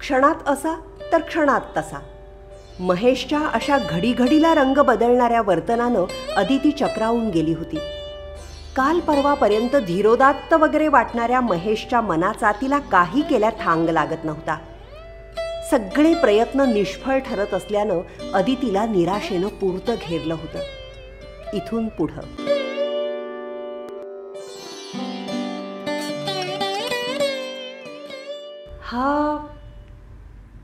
क्षणात असा तर क्षणात तसा. महेशच्या अशा घडीघडीला रंग बदलणाऱ्या वर्तनानं अदिती चक्रावून गेली होती. काल परवापर्यंत धीरोदात्त वगैरे वाटणाऱ्या महेशच्या मनाचा तिला काही केल्या थांग लागत नव्हता. सगळे प्रयत्न निष्फळ ठरत असल्यानं अदितीला निराशेनं पुरतं घेरलं होतं. इथून पुढं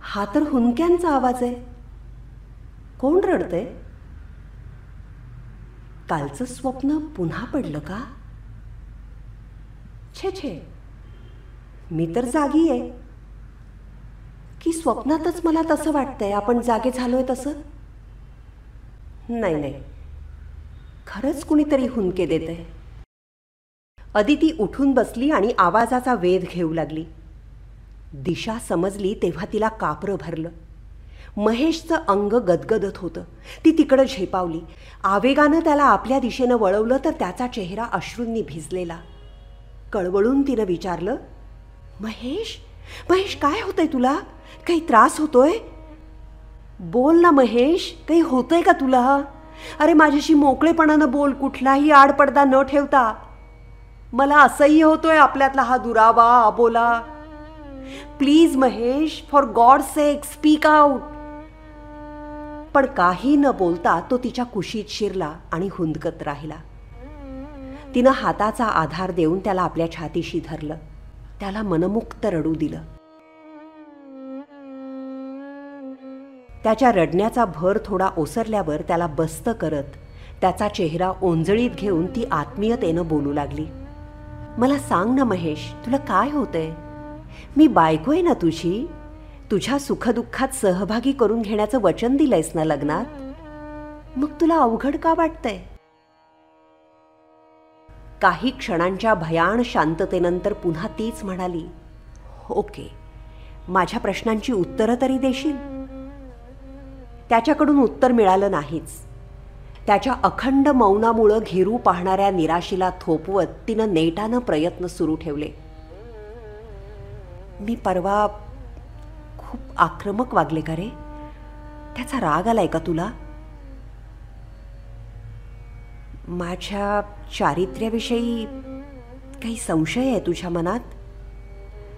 हा तर हुंदक्यांचा आवाज आहे. कोण रडतंय? कालचं स्वप्न पुन्हा पडलं का? छे छे, मी तर जागी आहे. की स्वप्नातच मला तसं वाटतंय आपण जागे झालोय तसं? नाही नाही, खरंच कुणीतरी हुंदके देतंय. अदिती उठून बसली आणि आवाजाचा वेध घेऊ लागली. दिशा समजली तेव्हा तिला कापरं भरलं. महेशचं अंग गदगदत होतं. ती तिकडं झेपावली. आवेगानं त्याला आपल्या दिशेनं वळवलं तर त्याचा चेहरा अश्रूंनी भिजलेला. कळवळून तिनं विचारलं, महेश, महेश काय होतंय तुला? काही त्रास होतोय? बोल ना महेश, काही होतंय का तुला? अरे माझ्याशी मोकळेपणानं बोल, कुठलाही आडपडदा न ठेवता. मला असह्य होतोय आपल्यातला हा दुरावा, अबोला. Please Mahesh, for God sake speak out. पण काही न बोलता तो तिच्या कुशीत शिरला आणि हुंदकत राहिला. तिनं हाताचा आधार देऊन त्याला आपल्या छातीशी धरलं. त्याला मनमुक्त रडू दिलं. त्याच्या रडण्याचा भर थोडा ओसरल्यावर त्याला बस्त करत त्याचा चेहरा ओंजळीत घेऊन ती आत्मीयतेनं बोलू लागली. मला सांग ना महेश, तुला काय होतंय? मी बायको आहे ना तुझी. तुझ्या सुखदुःखात सहभागी करून घेण्याचं वचन दिलंयस ना लग्नात. मग तुला अवघड का वाटतंय? काही क्षणांच्या भयाण शांततेनंतर पुन्हा तीच म्हणाली, ओके, माझ्या प्रश्नांची उत्तरं तरी देशील? त्याच्याकडून उत्तर मिळालं नाहीच. त्याच्या अखंड मौनामुळं घेरू पाहणाऱ्या निराशीला थोपवत तिनं नेटानं प्रयत्न सुरू ठेवले. मी परवा खूप आक्रमक वागले का रे? त्याचा राग आलाय का तुला? माझ्या चारित्र्याविषयी काही संशय आहे तुझ्या मनात?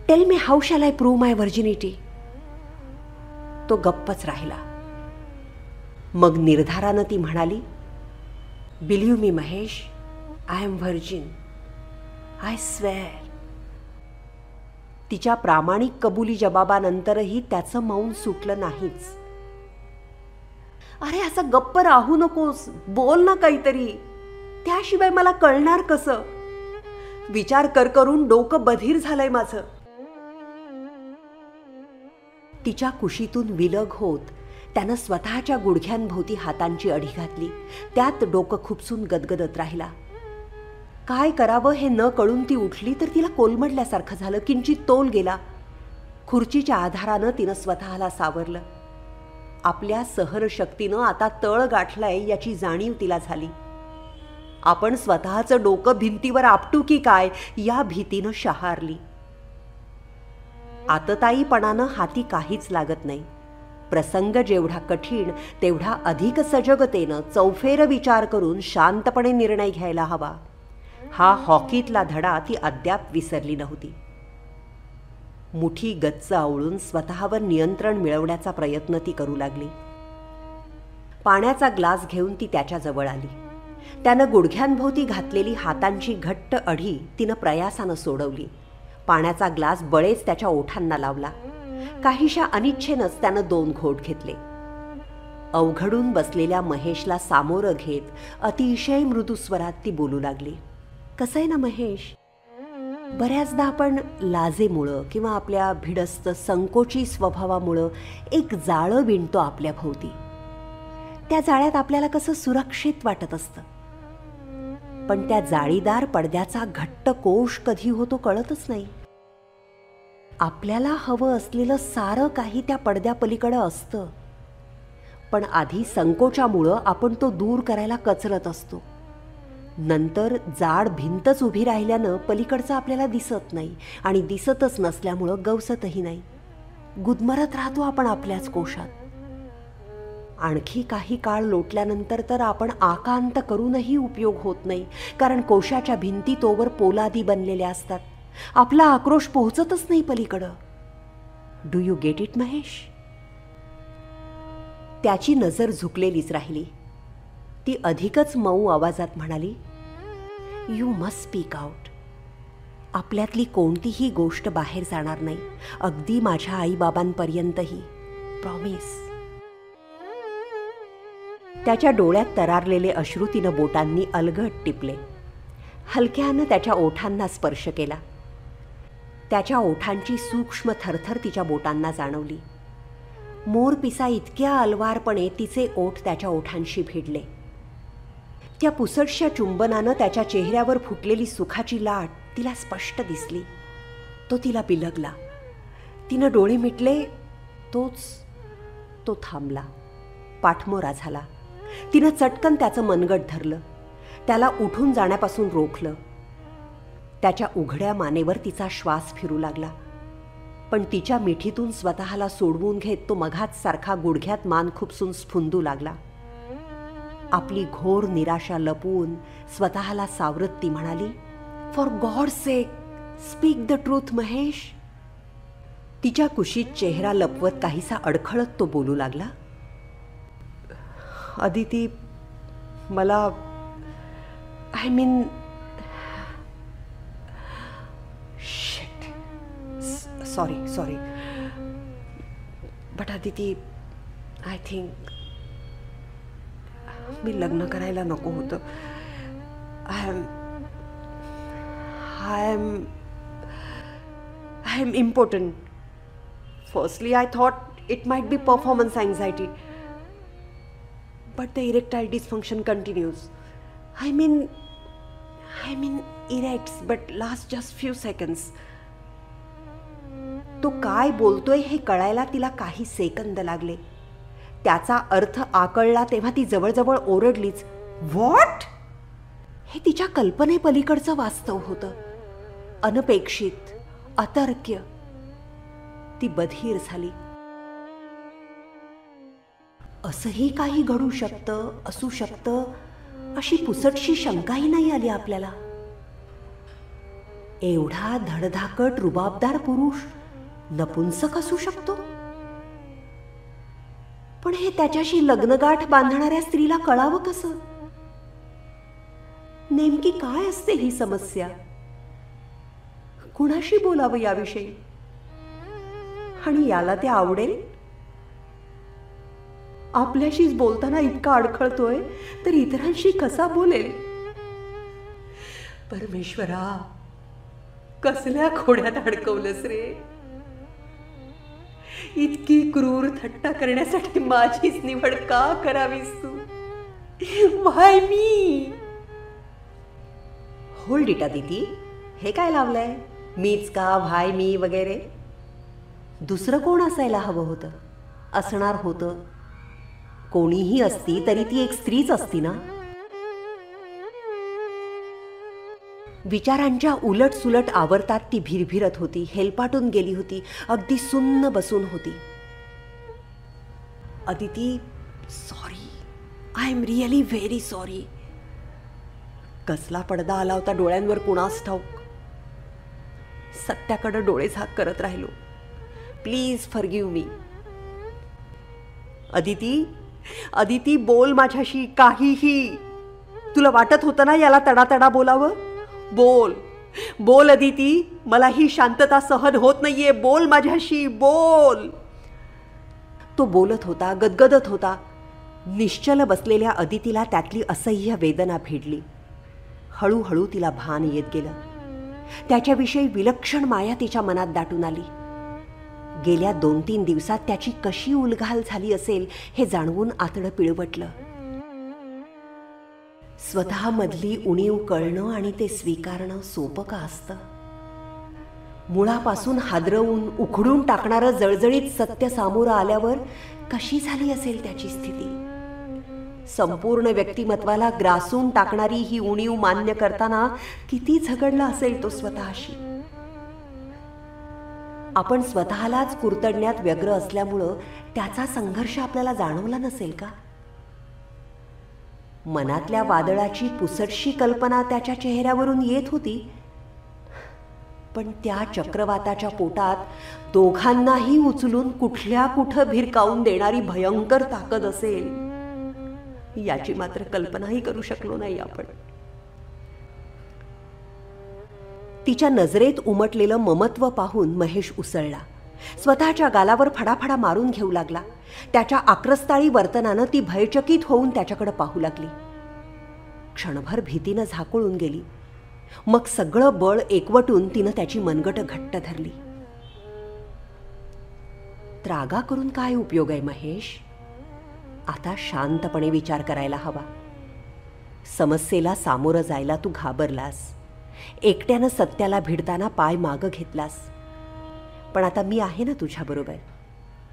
Tell me, how shall I prove my virginity? तो गप्पच राहिला. मग निर्धारानं ती म्हणाली, believe me Mahesh, I am virgin, I swear. तिच्या प्रामाणिक कबुली जबाबानंतरही त्याचं मौन सुटलं नाहीच. अरे असं गप्प राहू नकोस, बोल ना काहीतरी. त्याशिवाय मला कळणार कसं? विचार करून डोकं बधीर झालंय माझं. तिच्या कुशीतून विलग होत त्यानं स्वतःच्या गुडघ्यांभोवती हातांची अढी घातली. त्यात डोकं खुपसून गदगदत राहिला. काय करावं हे न कळून ती उठली तर तिला कोलमडल्यासारखं झालं. किंचित तोल गेला. खुर्चीच्या आधारानं तिनं स्वतःला सावरलं. आपल्या सहनशक्तीनं आता तळ गाठलाय याची जाणीव तिला झाली. आपण स्वतःचं डोकं भिंतीवर आपटू की काय या भीतीनं शहारली. आतताईपणानं हाती काहीच लागत नाही. प्रसंग जेवढा कठीण तेवढा अधिक सजगतेनं चौफेर विचार करून शांतपणे निर्णय घ्यायला हवा. हा हॉकीतला धडा ती अद्याप विसरली नव्हती. मुठी गच्च आवळून स्वतःवर नियंत्रण मिळवण्याचा प्रयत्न ती करू लागली. पाण्याचा ग्लास घेऊन ती त्याच्याजवळ आली. त्यानं गुडघ्यांभोवती घातलेली हातांची घट्ट अढी तिनं प्रयासानं सोडवली. पाण्याचा ग्लास बळेच त्याच्या ओठांना लावला. काहीशा अनिच्छेनंच त्यानं 2 घोट घेतले. अवघडून बसलेल्या महेशला सामोरं घेत अतिशय मृदू स्वरात ती बोलू लागली. कसं आहे ना महेश, बऱ्याचदा आपण लाजेमुळं किंवा आपल्या भिडस्त संकोची स्वभावामुळं एक जाळं विणतो आपल्या भोवती. त्या जाळ्यात आपल्याला कसं सुरक्षित वाटत असतं. पण त्या जाळीदार पडद्याचा घट्ट कोश कधी होतो कळतच नाही. आपल्याला हवं असलेलं सारं काही त्या पडद्यापलीकडं असतं. पण आधी संकोचामुळं आपण तो दूर करायला कचरत असतो. नंतर जाड भिंतच उभी राहिल्यानं पलीकडचं आपल्याला दिसत नाही आणि दिसतच नसल्यामुळं गवसतही नाही. गुदमरत राहतो आपण आपल्याच कोशात. आणखी काही काळ लोटल्यानंतर तर आपण आकांत करूनही उपयोग होत नाही, कारण कोशाच्या भिंती तोवर पोलादी बनलेल्या असतात. आपला आक्रोश पोहोचतच नाही पलीकडं. Do you get it Mahesh? त्याची नजर झुकलेलीच राहिली. ती अधिकच मऊ आवाजात म्हणाली, यू मस्ट स्पीक आउट. आपल्यातली कोणतीही गोष्ट बाहेर जाणार नाही, अगदी माझ्या आईबाबांपर्यंतही. प्रॉमिस. त्याच्या डोळ्यात तरारलेले अश्रू तिनं बोटांनी अलगट टिपले. हलक्यानं त्याच्या ओठांना स्पर्श केला. त्याच्या ओठांची सूक्ष्म थरथर तिच्या बोटांना जाणवली. मोरपिसा इतक्या अलवारपणे तिचे ओठ त्याच्या ओठांशी भिडले. त्या पुसटशा चुंबनानं त्याच्या चेहऱ्यावर फुटलेली सुखाची लाट तिला स्पष्ट दिसली. तो तिला बिलगला. तिनं डोळे मिटले. तो थांबला, पाठमोरा झाला. तिनं चटकन त्याचं मनगट धरलं, त्याला उठून जाण्यापासून रोखलं. त्याच्या उघड्या मानेवर तिचा श्वास फिरू लागला, पण तिच्या मिठीतून स्वतःला सोडवून घेत तो मघाच सारखा गुडघ्यात मान खुपसून स्फुंदू लागला. आपली घोर निराशा लपवून स्वतःला सावरत ती म्हणाली, for God sake speak the truth Mahesh. तिच्या कुशीत चेहरा लपवत काहीसा अडखळत तो बोलू लागला, अदिती, मला I mean shit, sorry but Aditi, I think मी लग्न करायला नको होतं. I am important. Firstly I thought it might be performance anxiety, but the erectile dysfunction continues. I mean erects, but lasts just few seconds. तो काय बोलतोय हे कळायला तिला काही सेकंद लागले. त्याचा अर्थ आकळला तेव्हा ती जवळजवळ ओरडलीच, व्हॉट? हे तिच्या कल्पनेपलीकडचं वास्तव होतं. अनपेक्षित, अतर्क्य. ती बधीर झाली. असंही काही घडू शकतं, असू शकतं, अशी पुसटशी शंकाही नाही आली आपल्याला. एवढा धडधाकट रुबाबदार पुरुष नपुंसक असू शकतो? पण हे त्याच्याशी लग्नगाठ बांधणाऱ्या स्त्रीला कळावं कसं? नेमकी काय असते ही समस्या? कुणाशी बोलावं याविषयी? आणि याला ते आवडेल? आपल्याशीच बोलताना इतका अडखळतोय तर इतरांशी कसा बोलेल? परमेश्वरा, कसल्या खोड्यात अडकवलंस रे? इतकी क्रूर थट्टा करण्यासाठी माझीच निवड का करावीस तू? व्हाय मी? होल्ड इट अदिती, हे काय लावलंय? मीच का, व्हाय मी वगैरे? दुसरं कोण असायला हवं होतं? असणार होतं. कोणीही असती तरी ती एक स्त्रीच असती ना. विचारांच्या उलट सुलट आवर्तात ती भिरभिरत होती, हेलपाटून गेली होती, अगदी सुन्न बसून होती. Aditi, sorry, I am really very sorry. कसला पडदा आला होता डोळ्यांवर कुणास ठाऊक. सत्याकडे डोळे झाक करत राहिलो. Please forgive me. अदिती, बोल माझ्याशी काहीही. तुला वाटत होतं ना याला तडातडा बोलावं? बोल अदिती, मला ही शांतता सहन होत नाहीये. बोल माझ्याशी, बोल. तो बोलत होता, गदगदत होता. निश्चल बसलेल्या अदितीला त्यातली असह्य वेदना भिडली. हळूहळू तिला भान येत गेलं. त्याच्याविषयी विलक्षण माया तिच्या मनात दाटून आली. गेल्या 2-3 दिवसात त्याची कशी उलघाल झाली असेल हे जाणवून आतडं पिळवटलं. स्वतःमधली उणीव कळणं आणि ते स्वीकारणं सोपं का असतं? मुळापासून हादरवून उखडून टाकणारं जळजळीत सत्य सामोरं आल्यावर कशी झाली असेल त्याची स्थिती? संपूर्ण व्यक्तिमत्वाला ग्रासून टाकणारी ही उणीव मान्य करताना किती झगडला असेल तो स्वतःशी. आपण स्वतःलाच कुरतडण्यात व्यग्र असल्यामुळं त्याचा संघर्ष आपल्याला जाणवला नसेल का? मनातल्या वादळाची पुसटशी कल्पना त्याच्या चेहऱ्यावरून येत होती, पण त्या चक्रवाताच्या पोटात दोघांनाही उचलून कुठल्या कुठं भिरकावून देणारी भयंकर ताकद असेल याची मात्र कल्पनाही करू शकलो नाही आपण. तिच्या नजरेत उमटलेलं ममत्व पाहून महेश उसळला. स्वतःच्या गालावर फडाफडा मारून घेऊ लागला. त्याच्या आक्रस्ताळी वर्तनानं ती भयचकित होऊन त्याच्याकडे पाहू लागली. क्षणभर भीतीनं झाकोळून गेली. मग सगळं बळ एकवटून तिनं त्याची मनगट घट्ट धरली. त्रागा करून काय उपयोग आहे महेश? आता शांतपणे विचार करायला हवा. समस्येला सामोरं जायला तू घाबरलास. एकट्यानं सत्याला भिडताना पाय मागं घेतलास. पण आता मी आहे ना तुझ्याबरोबर.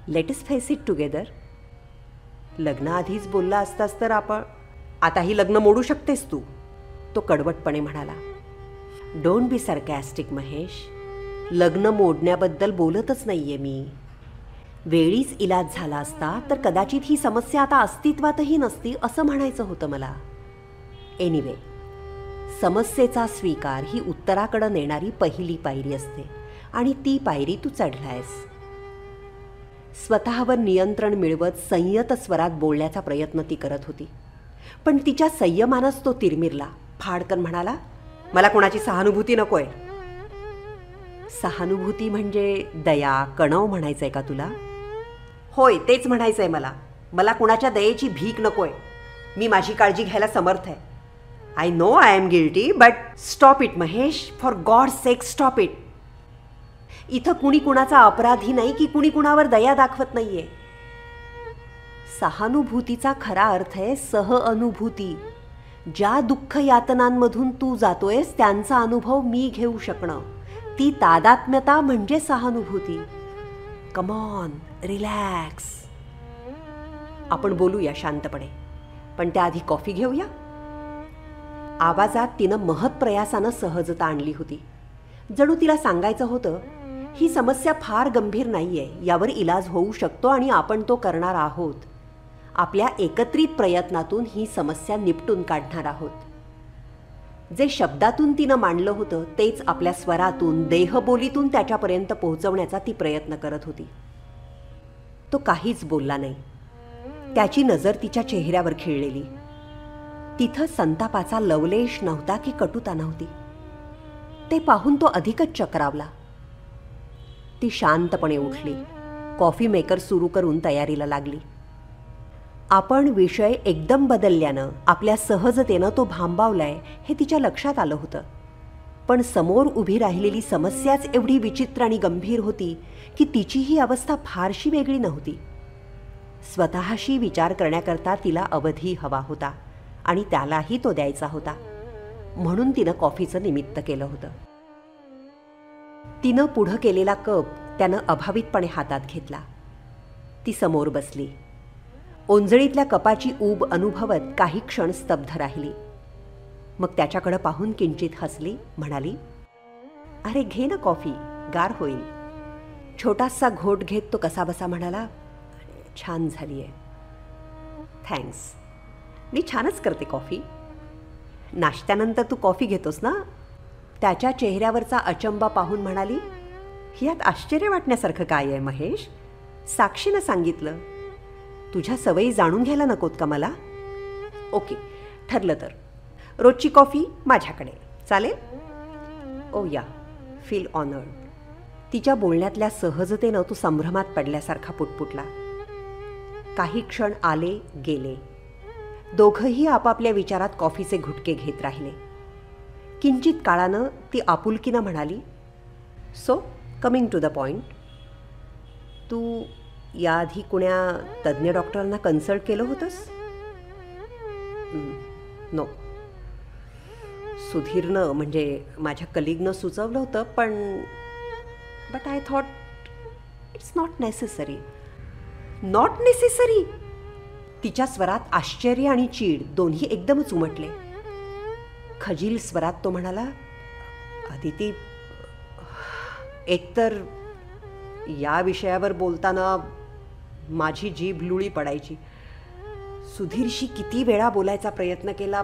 Let us face it together. लग्नाआधीच बोलला असतास तर आपण आताही लग्न मोडू शकतेस तू, तो कडवटपणे म्हणाला. Don't be sarcastic Mahesh. लग्न मोडण्याबद्दल बोलतच नाहीये मी. वेळीच इलाज झाला असता तर कदाचित ही समस्या आता अस्तित्वातही नसती असं म्हणायचं होतं मला. एनिवे, समस्येचा स्वीकार ही उत्तराकडे नेणारी पहिली पायरी असते आणि ती पायरी तू चढलायस. स्वतःवर नियंत्रण मिळवत संयत स्वरात बोलण्याचा प्रयत्न ती करत होती, पण तिच्या संयमानच तो तिरमिरला. फाडकन म्हणाला, मला कोणाची सहानुभूती नकोय. सहानुभूती म्हणजे दया, कणव म्हणायचंय का तुला? होय, तेच म्हणायचंय मला. मला कुणाच्या दयेची भीक नकोय. मी माझी काळजी घ्यायला समर्थ आहे. I know I am guilty, but stop it Mahesh. For God sake stop it. इथं कुणी कुणाचा अपराधी नाही की कुणी कुणावर दया दाखवत नाहीये. सहानुभूतीचा खरा अर्थ आहे सहअनुभूती. ज्या दुःख यातनांमधून तू जातोयस त्यांचा अनुभव मी घेऊ शकणं, ती तादात्म्यता म्हणजे सहानुभूती. Come on, relax. आपण बोलूया शांतपणे, पण त्याआधी कॉफी घेऊया. आवाजात तिनं महत्प्रयासानं सहजता आणली होती. जणू तिला सांगायचं होतं, ही समस्या फार गंभीर नाहीये, यावर इलाज होऊ शकतो आणि आपण तो करणार आहोत. आपल्या एकत्रित प्रयत्नातून ही समस्या निपटून काढणार आहोत. जे शब्दातून तिनं मांडलं होतं तेच आपल्या स्वरातून, देहबोलीतून त्याच्यापर्यंत पोहोचवण्याचा ती प्रयत्न करत होती. तो काहीच बोलला नाही. त्याची नजर तिच्या चेहऱ्यावर खिळलेली. तिथं संतापाचा लवलेश नव्हता की कटुता नव्हती. ते पाहून तो अधिकच चक्रावला. ती शांतपणे उठली. कॉफी मेकर सुरू करून तयारीला लागली. आपण विषय एकदम बदलल्यानं आपल्या सहजतेनं तो भांबावलाय हे तिच्या लक्षात आलं होतं. पण समोर उभी राहिलेली समस्याच एवढी विचित्र आणि गंभीर होती की तिची ही अवस्था फारशी वेगळी नव्हती. स्वतःशी विचार करण्याकरता तिला अवधी हवा होता आणि त्यालाही तो द्यायचा होता. म्हणून तिनं कॉफीचं निमित्त केलं होतं. तिनं पुढं केलेला कप त्यानं अभावितपणे हातात घेतला. ती समोर बसली. ओंजळीतल्या कपाची ऊब अनुभवत काही क्षण स्तब्ध राहिली. मग त्याच्याकडे पाहून किंचित हसली. म्हणाली, अरे घे ना कॉफी, गार होईल. छोटासा घोट घेत तो कसाबसा म्हणाला, छान झालीये. थँक्स. मी छानच करते कॉफी. नाश्त्यानंतर तू कॉफी घेतोस ना? त्याच्या चेहऱ्यावरचा अचंबा पाहून म्हणाली, यात आश्चर्य वाटण्यासारखं काय आहे महेश? साक्षीनं सांगितलं. तुझ्या सवयी जाणून घ्यायला नकोत का मला? ओके, ठरलं तर. रोजची कॉफी माझ्याकडे, चालेल? ओ या, फील ऑनर्ड. तिच्या बोलण्यातल्या सहजतेनं तो संभ्रमात पडल्यासारखा पुटपुटला. काही क्षण आले गेले. दोघंही आपापल्या विचारात कॉफीचे घुटके घेत राहिले. किंचित काळानं ती आपुलकीनं म्हणाली, so coming to the point, तू याआधी कुण्या तज्ज्ञ डॉक्टरांना कन्सल्ट केलं होतंस? नो. सुधीरनं म्हणजे माझ्या कलिगनं सुचवलं होतं, पण but I thought it's not necessary. Not necessary? तिच्या स्वरात आश्चर्य आणि चीड दोन्ही एकदमच उमटले. खजील स्वरात तो म्हणाला, अदिती, एकतर या विषयावर बोलताना माझी जीभ लुळी पडायची. सुधीरशी किती वेळा बोलायचा प्रयत्न केला,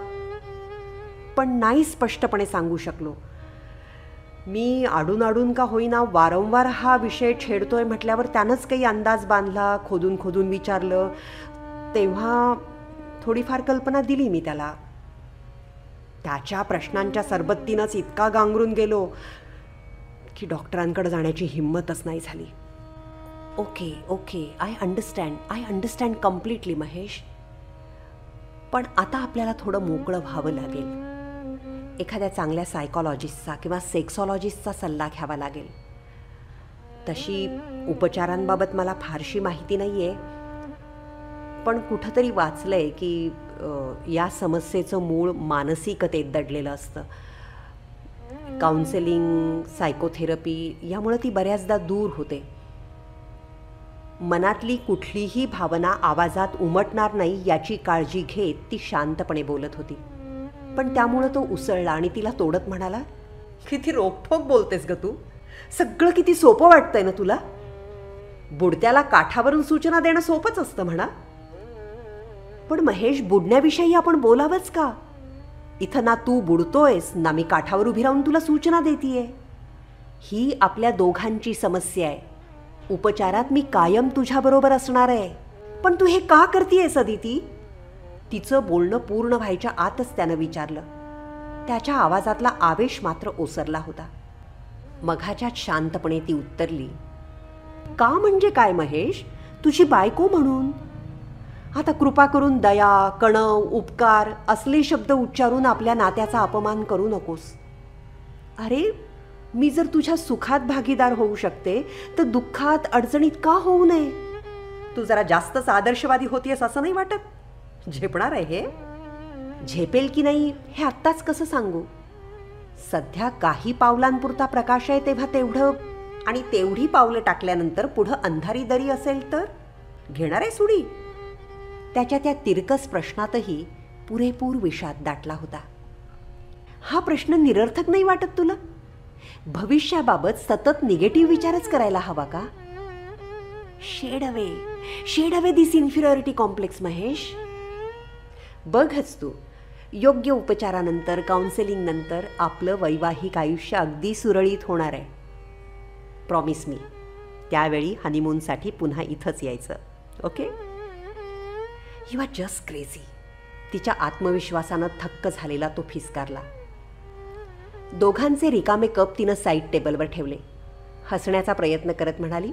पण नाही स्पष्टपणे सांगू शकलो. मी आडून का होईना वारंवार हा विषय छेडतोय म्हटल्यावर त्यानंच काही अंदाज बांधला, खोदून खोदून विचारलं. तेव्हा थोडीफार कल्पना दिली मी त्याला. त्याच्या प्रश्नांच्या सरबत्तीनंच इतका गांगरून गेलो की डॉक्टरांकडे जाण्याची हिंमतच नाही झाली. Okay I understand completely Mahesh. पण आता आपल्याला थोडं मोकळं व्हावं लागेल. एखाद्या चांगल्या सायकॉलॉजिस्टचा किंवा सेक्सॉलॉजिस्टचा सल्ला घ्यावा लागेल. तशी उपचारांबाबत मला फारशी माहिती नाही आहे, पण कुठंतरी वाचलंय की या समस्येचं मूळ मानसिकतेत दडलेलं असतं. काउन्सेलिंग, सायकोथेरपी यामुळे ती बऱ्याचदा दूर होते. मनातली कुठलीही भावना आवाजात उमटणार नाही याची काळजी घेत ती शांतपणे बोलत होती. पण त्यामुळं तो उसळला आणि तिला तोडत म्हणाला, किती रोखठोक बोलतेस ग तू. सगळं किती सोपं वाटतंय ना तुला. बुडत्याला काठावरून सूचना देणं सोपंच असतं म्हणा. पण महेश, बुडण्याविषयी आपण बोलावंच का? इथं ना तू बुडतोयस ना मी काठावर उभी राहून तुला सूचना देतीये. ही आपल्या दोघांची समस्या आहे. उपचारात मी कायम तुझ्याबरोबर असणार आहे. पण तू हे का करतीयस अदिती? तिचं बोलणं पूर्ण व्हायच्या आतच त्यानं विचारलं. त्याच्या आवाजातला आवेश मात्र ओसरला होता. मघाच्यात शांतपणे ती उत्तरली, का म्हणजे काय महेश? तुझी बायको म्हणून. आता कृपा करून दया, कणव, उपकार असले शब्द उच्चारून आपल्या नात्याचा अपमान करू नकोस. अरे, मी जर तुझ्या सुखात भागीदार होऊ शकते तर दुःखात अडचणीत का होऊ नये? तू जरा जास्तच आदर्शवादी होतीयस असं नाही वाटत? झेपणार आहे हे? झेपेल की नाही हे आत्ताच कसं सांगू? सध्या काही पावलांपुरता प्रकाश आहे तेव्हा तेवढं, आणि तेवढी पावलं टाकल्यानंतर पुढं अंधारी दरी असेल तर घेणार आहे सुडी? त्याच्या त्या तिरकस प्रश्नातही पुरेपूर विषाद दाटला होता. हा प्रश्न निरर्थक नाही वाटत तुला? भविष्याबाबत सतत निगेटिव्ह विचारच करायला हवा का? शेड अवे दिस इन्फिरियरिटी कॉम्प्लेक्स महेश. बघच तू, योग्य उपचारानंतर, काउन्सेलिंग नंतर आपलं वैवाहिक आयुष्य अगदी सुरळीत होणार आहे. Promise me. त्यावेळी हनीमूनसाठी पुन्हा इथंच यायचं. Okay? You are just crazy. तिच्या आत्मविश्वासानं थक्क झालेला तो फिसकारला. दोघांचे रिकामे कप तिनं साईड टेबलवर ठेवले. हसण्याचा प्रयत्न करत म्हणाली,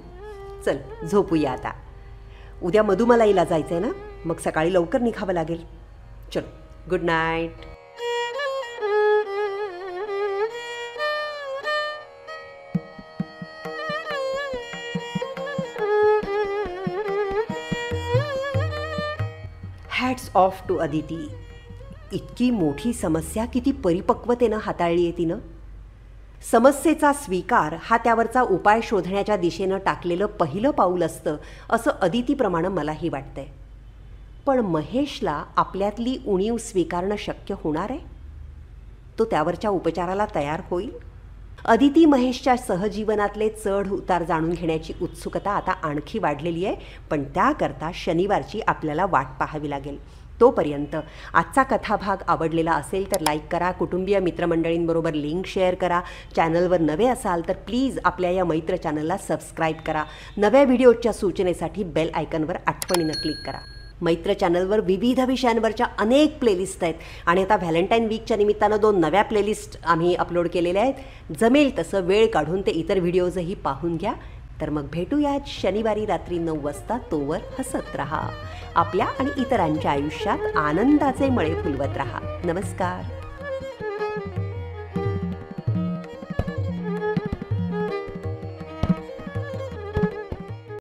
चल झोपूया आता. उद्या मधुमलाईला जायचंय ना, मग सकाळी लवकर निघावं लागेल. चल, good night. Hats off to Aditi. इतकी मोठी समस्या किती परिपक्वतेनं हाताळली आहे तिनं. समस्येचा स्वीकार हा त्यावरचा उपाय शोधण्याच्या दिशेनं टाकलेलं पहिलं पाऊल असतं असं अदितीप्रमाणे मलाही वाटतंय. पण महेशला आपल्यातली उणीव स्वीकारणं शक्य होणार आहे? तो त्यावरच्या उपचाराला तयार होईल? अदिती महेशच्या सहजीवनातले चढ उतार जाणून घेण्याची उत्सुकता आता आणखी वाढलेली आहे. पण त्याकरता शनिवारची आपल्याला वाट पाहावी लागेल. तोपर्यंत आजचा कथाभाग आवडलेला असेल तर लाईक करा, कुटुंबीय मित्रमंडळींबरोबर लिंक शेअर करा. चॅनलवर नवे असाल तर प्लीज आपल्या या मैत्र चॅनलला सबस्क्राईब करा. नव्या व्हिडिओच्या सूचनेसाठी बेल आयकॉनवर आठवणीनं क्लिक करा. मैत्र चॅनलवर विविध विषयांवरच्या अनेक प्लेलिस्ट आहेत आणि आता व्हॅलेंटाईन वीकच्या निमित्तानं 2 नव्या प्लेलिस्ट आम्ही अपलोड केलेल्या आहेत. जमेल तसं वेळ काढून ते इतर व्हिडिओजही पाहून घ्या. तर मग भेटूयात शनिवारी रात्री 9 वाजता. तोवर हसत रहा. आपल्या आणि इतरांच्या आयुष्यात आनंदाचे मळे फुलवत रहा. नमस्कार.